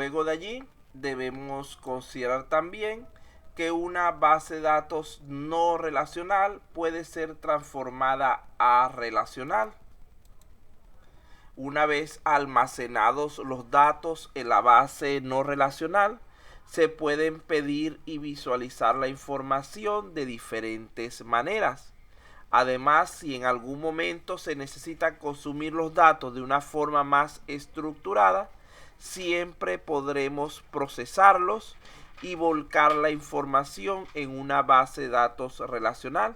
Luego de allí debemos considerar también que una base de datos no relacional puede ser transformada a relacional. Una vez almacenados los datos en la base no relacional, se pueden pedir y visualizar la información de diferentes maneras. Además, si en algún momento se necesita consumir los datos de una forma más estructurada, siempre podremos procesarlos y volcar la información en una base de datos relacional,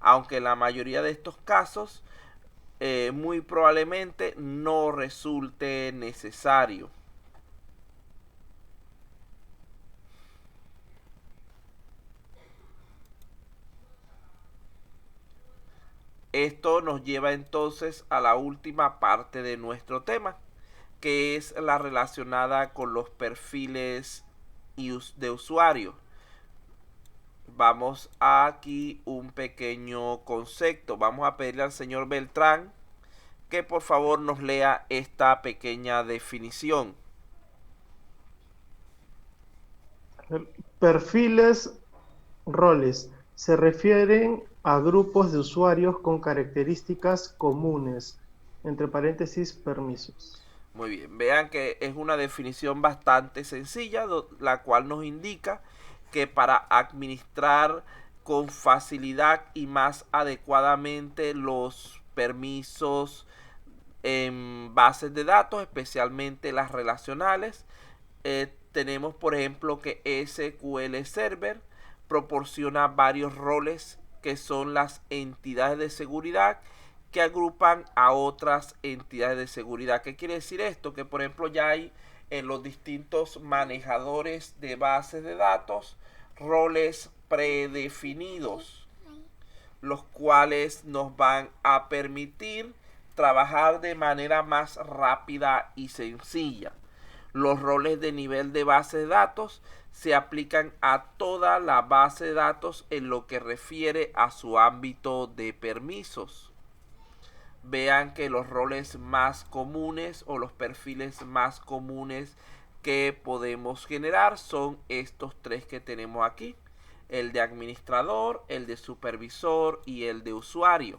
aunque en la mayoría de estos casos muy probablemente no resulte necesario. Esto nos lleva entonces a la última parte de nuestro tema, que es la relacionada con los perfiles de usuario. Vamos a aquí un pequeño concepto. Vamos a pedirle al señor Beltrán que por favor nos lea esta pequeña definición. Perfiles, roles. Se refieren a grupos de usuarios con características comunes, entre paréntesis, permisos. Muy bien, vean que es una definición bastante sencilla, la cual nos indica que para administrar con facilidad y más adecuadamente los permisos en bases de datos, especialmente las relacionales, tenemos por ejemplo que SQL Server proporciona varios roles que son las entidades de seguridad que agrupan a otras entidades de seguridad. ¿Qué quiere decir esto? Que por ejemplo ya hay en los distintos manejadores de bases de datos roles predefinidos, los cuales nos van a permitir trabajar de manera más rápida y sencilla. Los roles de nivel de base de datos se aplican a toda la base de datos en lo que refiere a su ámbito de permisos. Vean que los roles más comunes o los perfiles más comunes que podemos generar son estos tres que tenemos aquí: el de administrador, el de supervisor y el de usuario.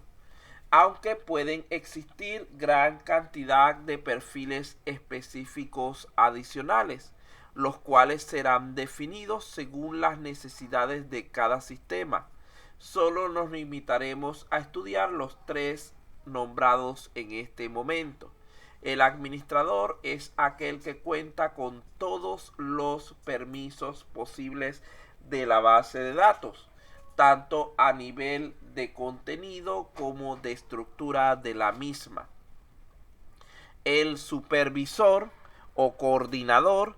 Aunque pueden existir gran cantidad de perfiles específicos adicionales, los cuales serán definidos según las necesidades de cada sistema. Solo nos limitaremos a estudiar los tres nombrados en este momento. El administrador es aquel que cuenta con todos los permisos posibles de la base de datos, tanto a nivel de contenido como de estructura de la misma. El supervisor o coordinador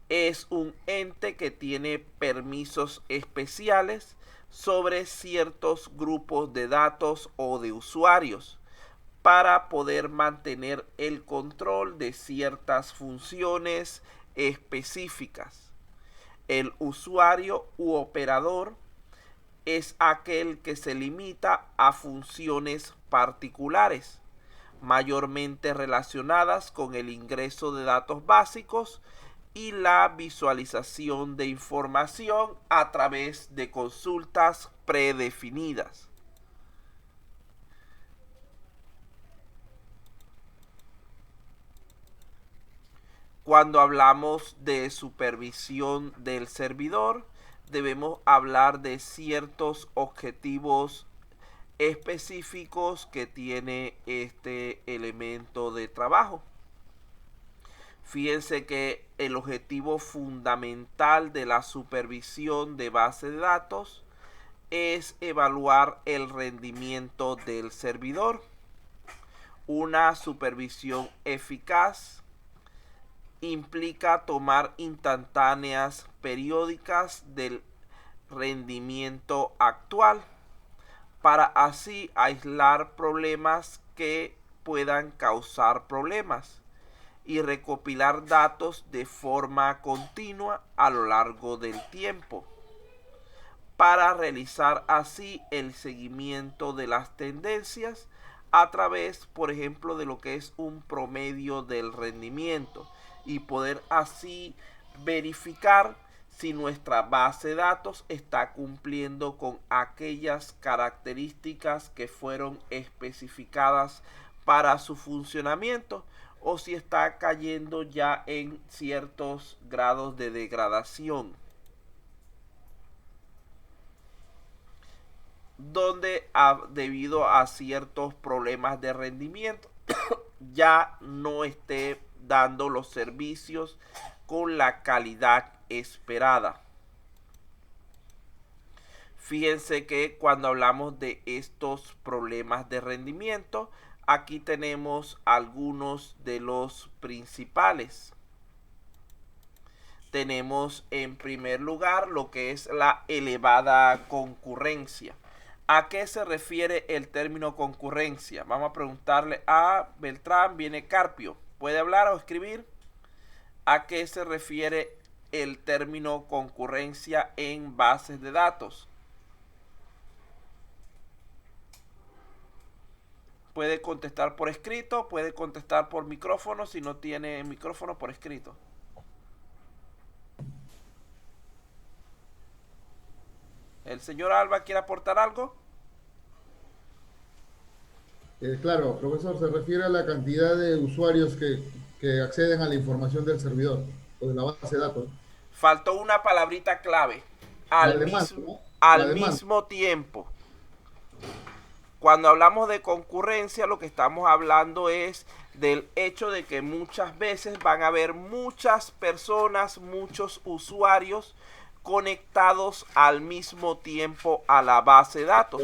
es un ente que tiene permisos especiales sobre ciertos grupos de datos o de usuarios para poder mantener el control de ciertas funciones específicas. El usuario u operador es aquel que se limita a funciones particulares, mayormente relacionadas con el ingreso de datos básicos y la visualización de información a través de consultas predefinidas. Cuando hablamos de supervisión del servidor, debemos hablar de ciertos objetivos específicos que tiene este elemento de trabajo. Fíjense que el objetivo fundamental de la supervisión de base de datos es evaluar el rendimiento del servidor. Una supervisión eficaz implica tomar instantáneas periódicas del rendimiento actual para así aislar problemas que puedan causar problemas y recopilar datos de forma continua a lo largo del tiempo para realizar así el seguimiento de las tendencias a través, por ejemplo, de lo que es un promedio del rendimiento. y poder así verificar si nuestra base de datos está cumpliendo con aquellas características que fueron especificadas para su funcionamiento o si está cayendo ya en ciertos grados de degradación, donde debido a ciertos problemas de rendimiento ya no esté dando los servicios con la calidad esperada. Fíjense que cuando hablamos de estos problemas de rendimiento, aquí tenemos algunos de los principales. Tenemos en primer lugar lo que es la elevada concurrencia. ¿A qué se refiere el término concurrencia? Vamos a preguntarle a Beltrán, viene Carpio. ¿Puede hablar o escribir? ¿A qué se refiere el término concurrencia en bases de datos? Puede contestar por escrito, puede contestar por micrófono, si no tiene micrófono, por escrito. ¿El señor Alba quiere aportar algo? Claro, profesor, se refiere a la cantidad de usuarios que acceden a la información del servidor o de la base de datos. Faltó una palabrita clave. La demanda, ¿no? La Al demanda. mismo tiempo. Cuando hablamos de concurrencia, lo que estamos hablando es del hecho de que muchas veces van a haber muchas personas, muchos usuarios conectados al mismo tiempo a la base de datos.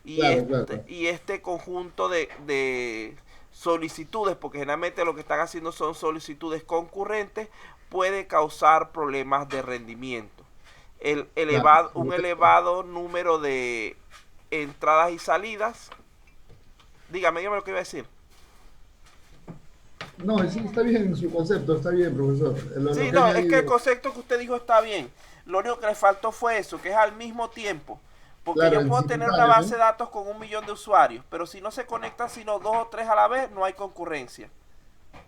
Y este conjunto de solicitudes, porque generalmente lo que están haciendo son solicitudes concurrentes, puede causar problemas de rendimiento. Un elevado número de entradas y salidas. Dígame lo que iba a decir. No, sí, está bien su concepto, está bien, profesor. Sí, no, es que el concepto que usted dijo está bien. Lo único que le faltó fue eso, que es al mismo tiempo. Porque claro, yo puedo tener una base de datos con 1 millón de usuarios, pero si no se conectan sino 2 o 3 a la vez, no hay concurrencia.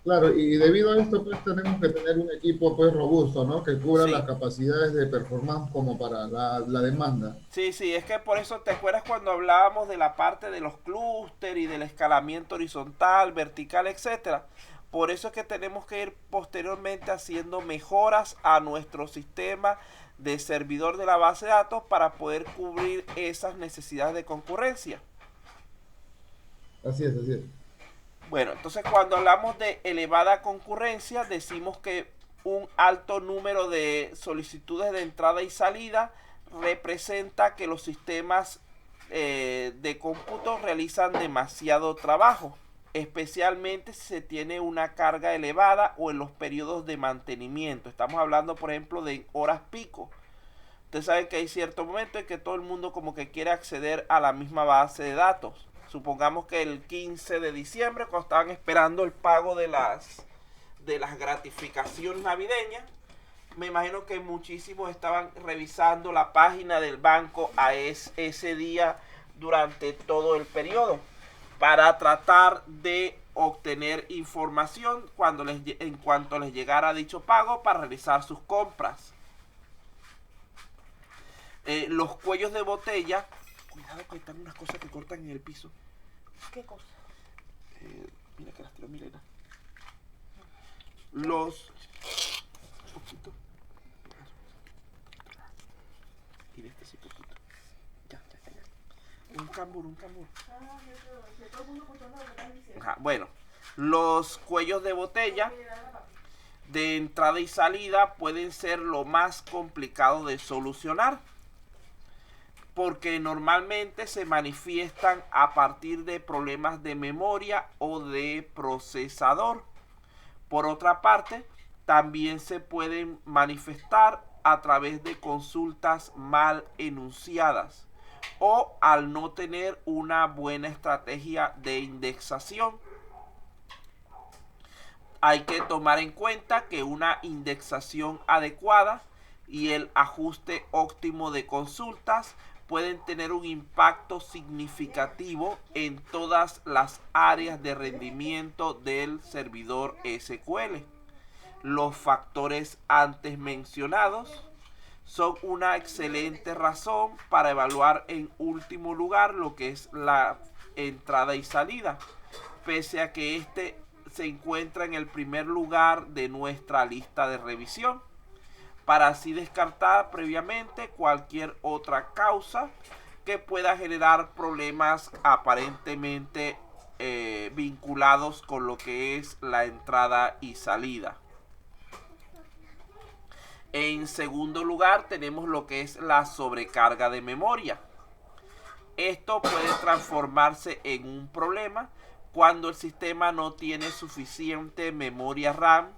Claro, y debido a esto, pues tenemos que tener un equipo pues robusto, ¿no? Que cubra Sí. las capacidades de performance como para la demanda. Sí, es que por eso te acuerdas cuando hablábamos de la parte de los clústeres y del escalamiento horizontal, vertical, etcétera. Por eso es que tenemos que ir posteriormente haciendo mejoras a nuestro sistema de servidor de la base de datos para poder cubrir esas necesidades de concurrencia. Así es, así es. Bueno, entonces cuando hablamos de elevada concurrencia, decimos que un alto número de solicitudes de entrada y salida representa que los sistemas de cómputo realizan demasiado trabajo, especialmente si se tiene una carga elevada o en los periodos de mantenimiento. Estamos hablando, por ejemplo, de horas pico. Usted sabe que hay cierto momento en que todo el mundo como que quiere acceder a la misma base de datos. Supongamos que el 15 de diciembre, cuando estaban esperando el pago de las gratificaciones navideñas, me imagino que muchísimos estaban revisando la página del banco a ese día durante todo el periodo para tratar de obtener información en cuanto les llegara dicho pago para realizar sus compras. Los cuellos de botella. Cuidado que están unas cosas que cortan en el piso. ¿Qué cosa? Mira que las tiró Milena. Los... Poquito. Y este sí poquito. Ya. Un cambur. Ajá, bueno. Los cuellos de botella de entrada y salida pueden ser lo más complicado de solucionar, porque normalmente se manifiestan a partir de problemas de memoria o de procesador. Por otra parte, también se pueden manifestar a través de consultas mal enunciadas o al no tener una buena estrategia de indexación. Hay que tomar en cuenta que una indexación adecuada y el ajuste óptimo de consultas pueden tener un impacto significativo en todas las áreas de rendimiento del servidor SQL. Los factores antes mencionados son una excelente razón para evaluar en último lugar lo que es la entrada y salida, pese a que este se encuentra en el primer lugar de nuestra lista de revisión, para así descartar previamente cualquier otra causa que pueda generar problemas aparentemente vinculados con lo que es la entrada y salida. En segundo lugar tenemos lo que es la sobrecarga de memoria. Esto puede transformarse en un problema cuando el sistema no tiene suficiente memoria RAM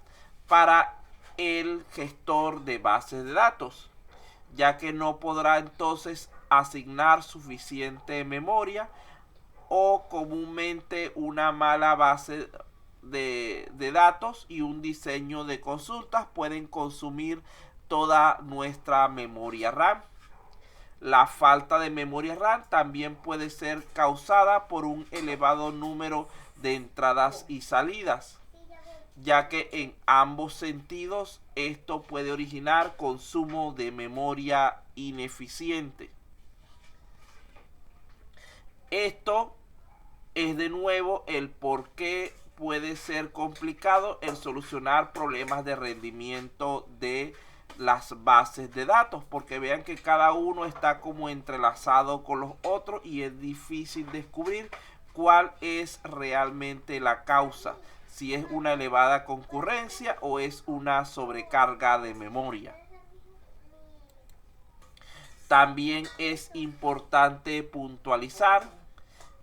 para el gestor de bases de datos, ya que no podrá entonces asignar suficiente memoria, o comúnmente una mala base de datos y un diseño de consultas pueden consumir toda nuestra memoria RAM. La falta de memoria RAM también puede ser causada por un elevado número de entradas y salidas, ya que en ambos sentidos esto puede originar consumo de memoria ineficiente. Esto es de nuevo el por qué puede ser complicado el solucionar problemas de rendimiento de las bases de datos, porque vean que cada uno está como entrelazado con los otros y es difícil descubrir cuál es realmente la causa, si es una elevada concurrencia o es una sobrecarga de memoria. También es importante puntualizar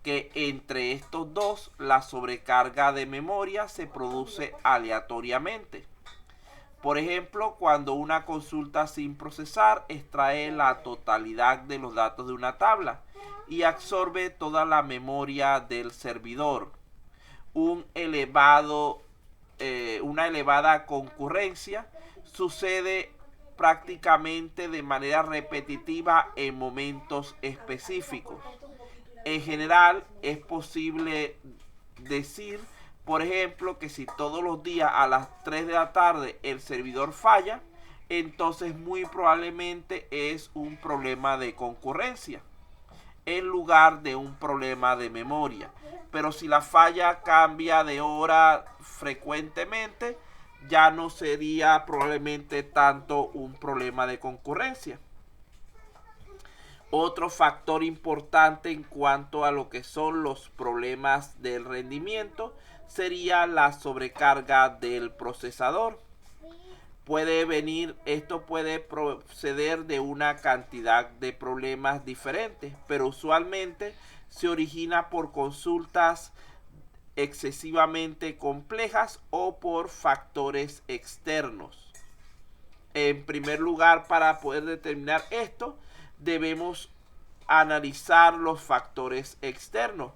que entre estos dos la sobrecarga de memoria se produce aleatoriamente. Por ejemplo, cuando una consulta sin procesar extrae la totalidad de los datos de una tabla y absorbe toda la memoria del servidor. Una elevada concurrencia sucede prácticamente de manera repetitiva en momentos específicos. En general es posible decir, por ejemplo, que si todos los días a las 3 de la tarde el servidor falla, entonces muy probablemente es un problema de concurrencia en lugar de un problema de memoria. Pero si la falla cambia de hora frecuentemente, ya no sería probablemente tanto un problema de concurrencia. Otro factor importante en cuanto a lo que son los problemas del rendimiento sería la sobrecarga del procesador. Esto puede proceder de una cantidad de problemas diferentes, pero usualmente se origina por consultas excesivamente complejas o por factores externos. En primer lugar, para poder determinar esto, debemos analizar los factores externos.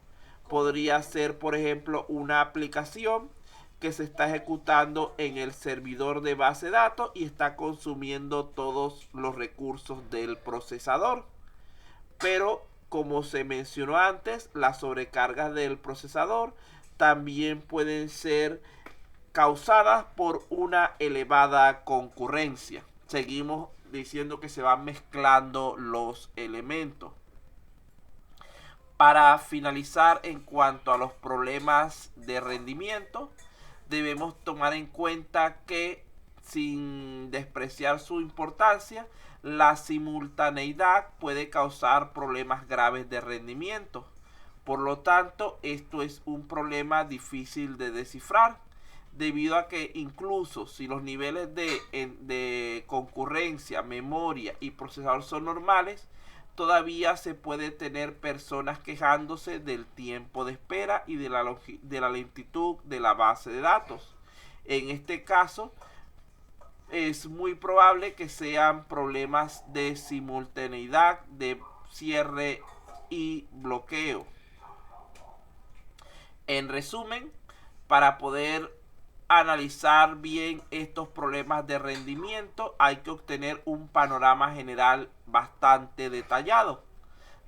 Podría ser, por ejemplo, una aplicación que se está ejecutando en el servidor de base de datos y está consumiendo todos los recursos del procesador. Pero, como se mencionó antes, las sobrecargas del procesador también pueden ser causadas por una elevada concurrencia. Seguimos diciendo que se van mezclando los elementos. Para finalizar, en cuanto a los problemas de rendimiento, debemos tomar en cuenta que, sin despreciar su importancia, la simultaneidad puede causar problemas graves de rendimiento. Por lo tanto, esto es un problema difícil de descifrar, debido a que incluso si los niveles de concurrencia, memoria y procesador son normales, todavía se puede tener personas quejándose del tiempo de espera y de la lentitud de la base de datos. En este caso, es muy probable que sean problemas de simultaneidad, de cierre y bloqueo. En resumen, para poder analizar bien estos problemas de rendimiento, hay que obtener un panorama general bastante detallado.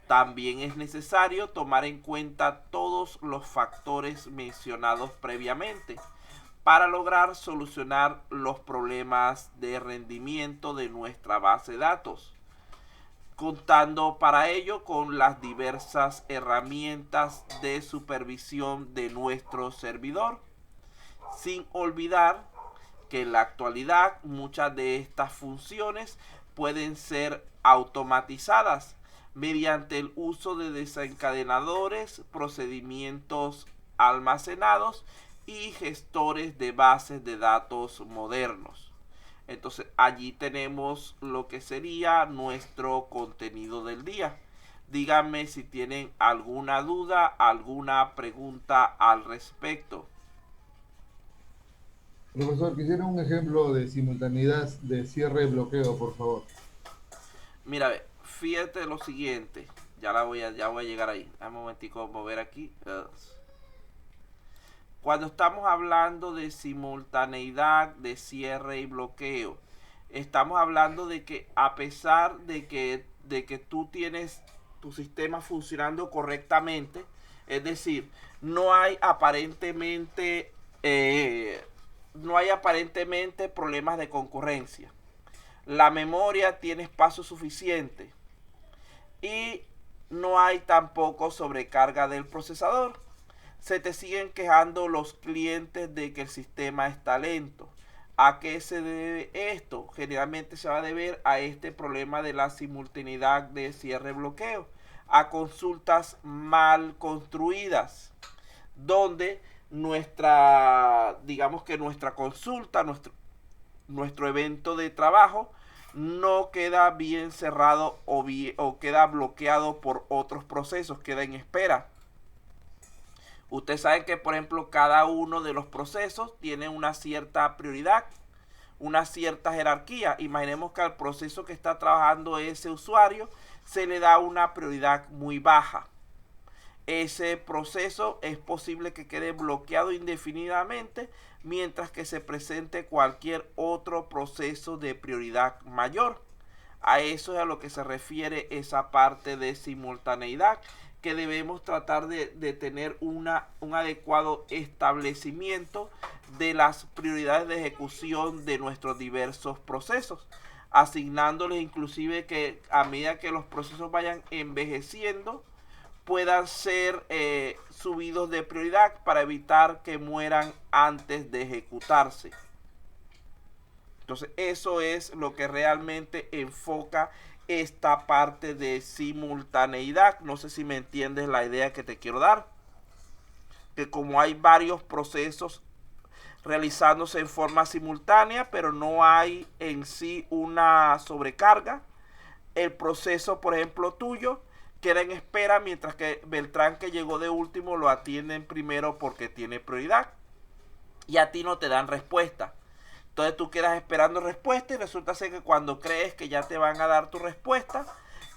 También es necesario tomar en cuenta todos los factores mencionados previamente, para lograr solucionar los problemas de rendimiento de nuestra base de datos, contando para ello con las diversas herramientas de supervisión de nuestro servidor, sin olvidar que en la actualidad muchas de estas funciones pueden ser automatizadas mediante el uso de desencadenadores, procedimientos almacenados y gestores de bases de datos modernos. Entonces allí tenemos lo que sería nuestro contenido del día. Díganme si tienen alguna duda, alguna pregunta al respecto. Profesor, quisiera un ejemplo de simultaneidad de cierre y bloqueo, por favor. Mira, fíjate lo siguiente. Ya voy a llegar ahí. Un momentico, mover aquí. Cuando estamos hablando de simultaneidad, de cierre y bloqueo, estamos hablando de que a pesar de que tú tienes tu sistema funcionando correctamente, es decir, no hay aparentemente problemas de concurrencia. La memoria tiene espacio suficiente y no hay tampoco sobrecarga del procesador. Se te siguen quejando los clientes de que el sistema está lento. ¿A qué se debe esto? Generalmente se va a deber a este problema de la simultaneidad de cierre-bloqueo, a consultas mal construidas, donde digamos que nuestra consulta, nuestro evento de trabajo no queda bien cerrado o queda bloqueado por otros procesos, queda en espera. Ustedes saben que, por ejemplo, cada uno de los procesos tiene una cierta prioridad, una cierta jerarquía. Imaginemos que al proceso que está trabajando ese usuario se le da una prioridad muy baja. Ese proceso es posible que quede bloqueado indefinidamente mientras que se presente cualquier otro proceso de prioridad mayor. A eso es a lo que se refiere esa parte de simultaneidad, que debemos tratar de tener un adecuado establecimiento de las prioridades de ejecución de nuestros diversos procesos, asignándoles inclusive que a medida que los procesos vayan envejeciendo puedan ser subidos de prioridad para evitar que mueran antes de ejecutarse. Entonces eso es lo que realmente enfoca esta parte de simultaneidad. No sé si me entiendes la idea que te quiero dar, que como hay varios procesos realizándose en forma simultánea, pero no hay en sí una sobrecarga, el proceso, por ejemplo, tuyo queda en espera mientras que Beltrán, que llegó de último, lo atienden primero porque tiene prioridad y a ti no te dan respuesta. Entonces tú quedas esperando respuesta y resulta ser que cuando crees que ya te van a dar tu respuesta,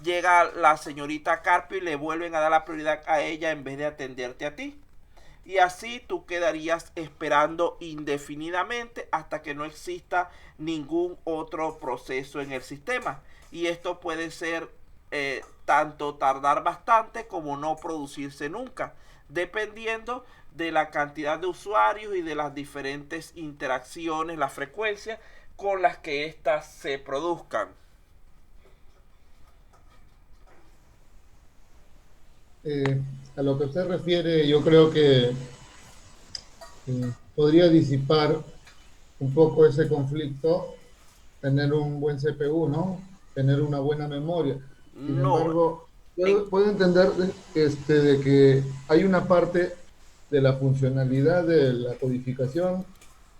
llega la señorita Carpio y le vuelven a dar la prioridad a ella en vez de atenderte a ti. Y así tú quedarías esperando indefinidamente hasta que no exista ningún otro proceso en el sistema. Y esto puede ser tanto tardar bastante como no producirse nunca, dependiendo de la cantidad de usuarios y de las diferentes interacciones, la frecuencia con las que éstas se produzcan. A lo que usted refiere, yo creo que podría disipar un poco ese conflicto, tener un buen CPU, ¿no? Tener una buena memoria. Sin No, embargo, puedo entender de que hay una parte de la funcionalidad de la codificación,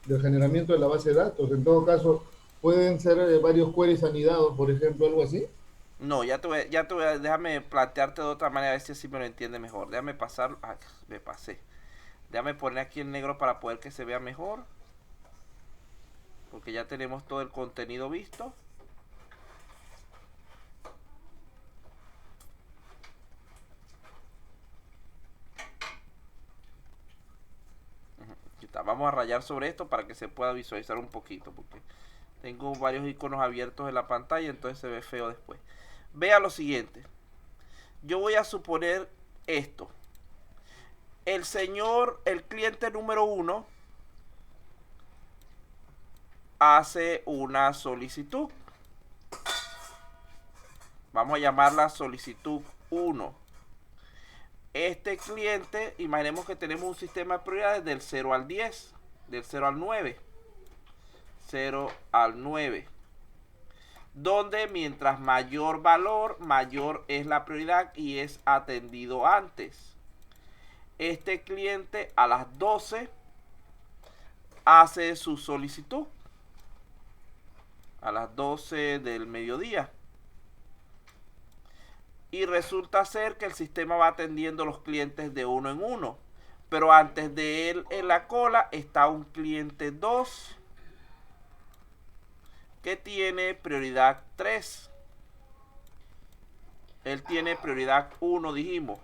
del generamiento de la base de datos. En todo caso, pueden ser varios queries anidados, por ejemplo, algo así. no, déjame plantearte de otra manera, a ver si así me lo entiende mejor. Déjame pasar, me pasé. Déjame poner aquí en negro para poder que se vea mejor, porque ya tenemos todo el contenido visto. Vamos a rayar sobre esto para que se pueda visualizar un poquito, porque tengo varios iconos abiertos en la pantalla, entonces se ve feo después. Vea lo siguiente. Yo voy a suponer esto. El cliente número 1 hace una solicitud. Vamos a llamarla solicitud 1. Este cliente, imaginemos que tenemos un sistema de prioridades del 0 al 10, del 0 al 9. 0 al 9. Donde mientras mayor valor, mayor es la prioridad y es atendido antes. Este cliente a las 12 hace su solicitud. A las 12 del mediodía. Y resulta ser que el sistema va atendiendo los clientes de uno en uno. Pero antes de él en la cola está un cliente 2 que tiene prioridad 3. Él tiene prioridad 1, dijimos.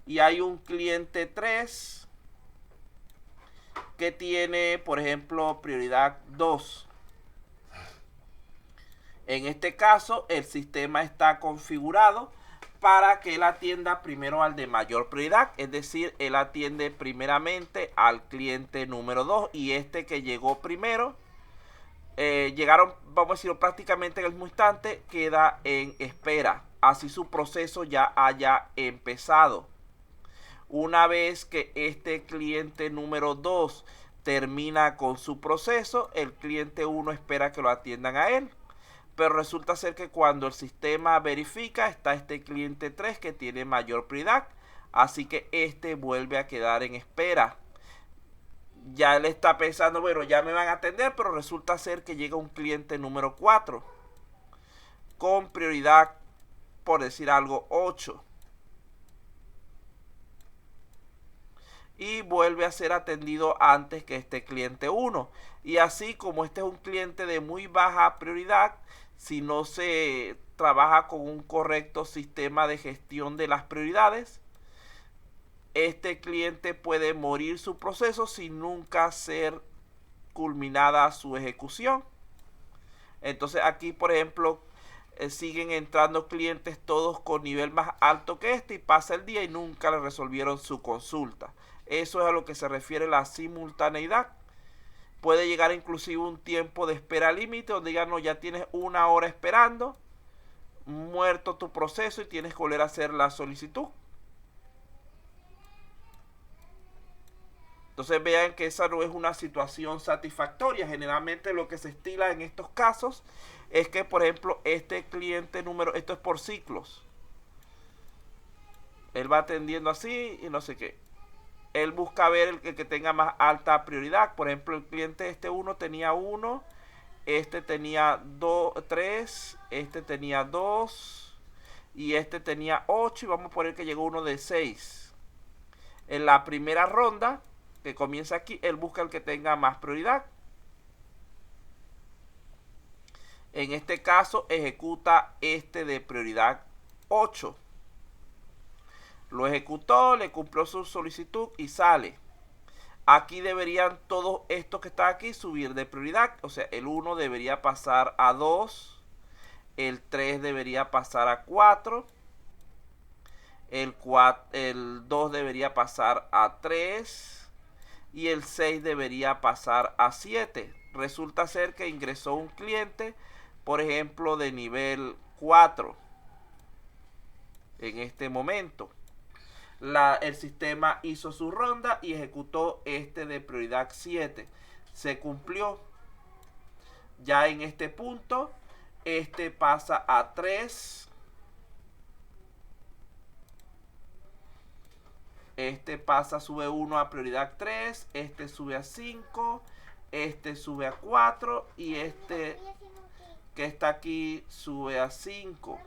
Y hay un cliente 3 que tiene, por ejemplo, prioridad 2. En este caso, el sistema está configurado para que él atienda primero al de mayor prioridad. Es decir, él atiende primeramente al cliente número 2. Y este que llegó primero, llegaron, vamos a decirlo, prácticamente en el mismo instante, queda en espera. Así su proceso ya haya empezado. Una vez que este cliente número 2 termina con su proceso, el cliente 1 espera que lo atiendan a él. Pero resulta ser que cuando el sistema verifica, está este cliente 3 que tiene mayor prioridad. Así que este vuelve a quedar en espera. Ya él está pensando, bueno, ya me van a atender, pero resulta ser que llega un cliente número 4 con prioridad, por decir algo, 8. Y vuelve a ser atendido antes que este cliente 1. Y así, como este es un cliente de muy baja prioridad, si no se trabaja con un correcto sistema de gestión de las prioridades, este cliente puede morir su proceso sin nunca ser culminada su ejecución. Entonces aquí, por ejemplo, siguen entrando clientes todos con nivel más alto que este y pasa el día y nunca le resolvieron su consulta. Eso es a lo que se refiere la simultaneidad. Puede llegar inclusive un tiempo de espera límite donde digan, no, ya tienes 1 hora esperando, muerto tu proceso y tienes que volver a hacer la solicitud. Entonces vean que esa no es una situación satisfactoria. Generalmente lo que se estila en estos casos es que, por ejemplo, este cliente número, esto es por ciclos. Él va atendiendo así y no sé qué. Él busca ver el que tenga más alta prioridad. Por ejemplo, el cliente este 1 tenía 1, este tenía 3, este tenía 2 y este tenía 8 y vamos a poner que llegó uno de 6. En la primera ronda, que comienza aquí, él busca el que tenga más prioridad. En este caso, ejecuta este de prioridad 8. Lo ejecutó, le cumplió su solicitud y sale. Aquí deberían todos estos que están aquí subir de prioridad. O sea, el 1 debería pasar a 2. El 3 debería pasar a 4. El 2 debería pasar a 3. Y el 6 debería pasar a 7. Resulta ser que ingresó un cliente, por ejemplo, de nivel 4. En este momento. El sistema hizo su ronda y ejecutó este de prioridad 7. Se cumplió. Ya en este punto, este pasa a 3. Este pasa, sube 1 a prioridad 3. Este sube a 5. Este sube a 4. Y este que está aquí sube a 5.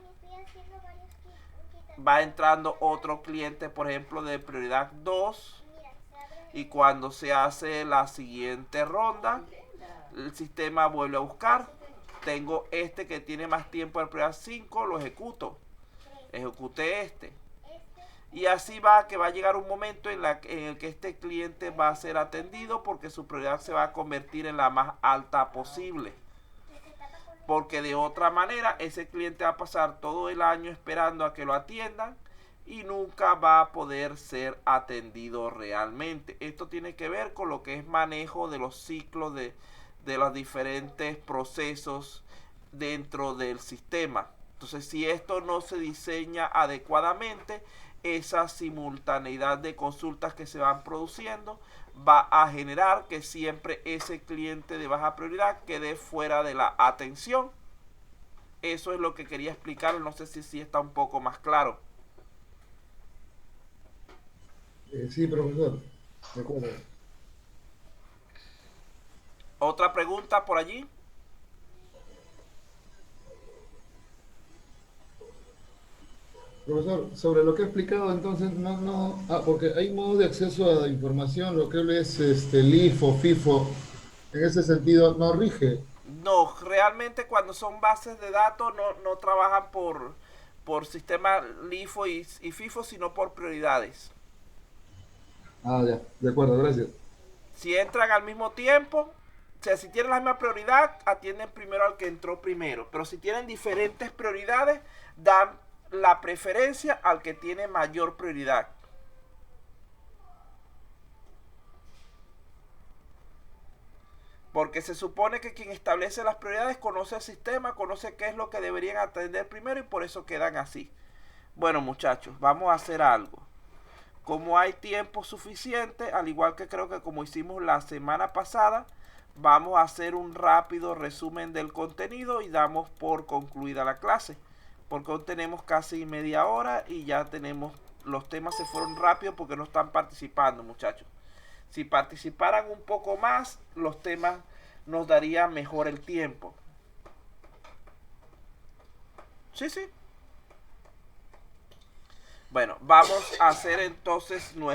Va entrando otro cliente, por ejemplo, de prioridad 2. Y cuando se hace la siguiente ronda, el sistema vuelve a buscar. Tengo este que tiene más tiempo de prioridad 5, lo ejecuto. Ejecuté este. Y así va, que va a llegar un momento en el que este cliente va a ser atendido porque su prioridad se va a convertir en la más alta posible. Porque de otra manera ese cliente va a pasar todo el año esperando a que lo atiendan y nunca va a poder ser atendido realmente. Esto tiene que ver con lo que es manejo de los ciclos de de los diferentes procesos dentro del sistema. Entonces, si esto no se diseña adecuadamente, esa simultaneidad de consultas que se van produciendo va a generar que siempre ese cliente de baja prioridad quede fuera de la atención. Eso es lo que quería explicar, no sé si está un poco más claro. Sí, profesor, de acuerdo. ¿Otra pregunta por allí? Profesor, sobre lo que he explicado, entonces, porque hay modo de acceso a información, lo que es LIFO, FIFO, en ese sentido, no rige. No, realmente cuando son bases de datos no trabajan por sistema LIFO y FIFO, sino por prioridades. Ah, ya, de acuerdo, gracias. Si entran al mismo tiempo, o sea, si tienen la misma prioridad, atienden primero al que entró primero. Pero si tienen diferentes prioridades, dan la preferencia al que tiene mayor prioridad. Porque se supone que quien establece las prioridades conoce el sistema, conoce qué es lo que deberían atender primero y por eso quedan así. Bueno, muchachos, vamos a hacer algo. Como hay tiempo suficiente, al igual que creo que como hicimos la semana pasada, vamos a hacer un rápido resumen del contenido y damos por concluida la clase. Porque hoy tenemos casi media hora y ya tenemos, los temas se fueron rápido porque no están participando, muchachos. Si participaran un poco más, los temas nos daría mejor el tiempo. Sí, sí. Bueno, vamos a hacer entonces nuestro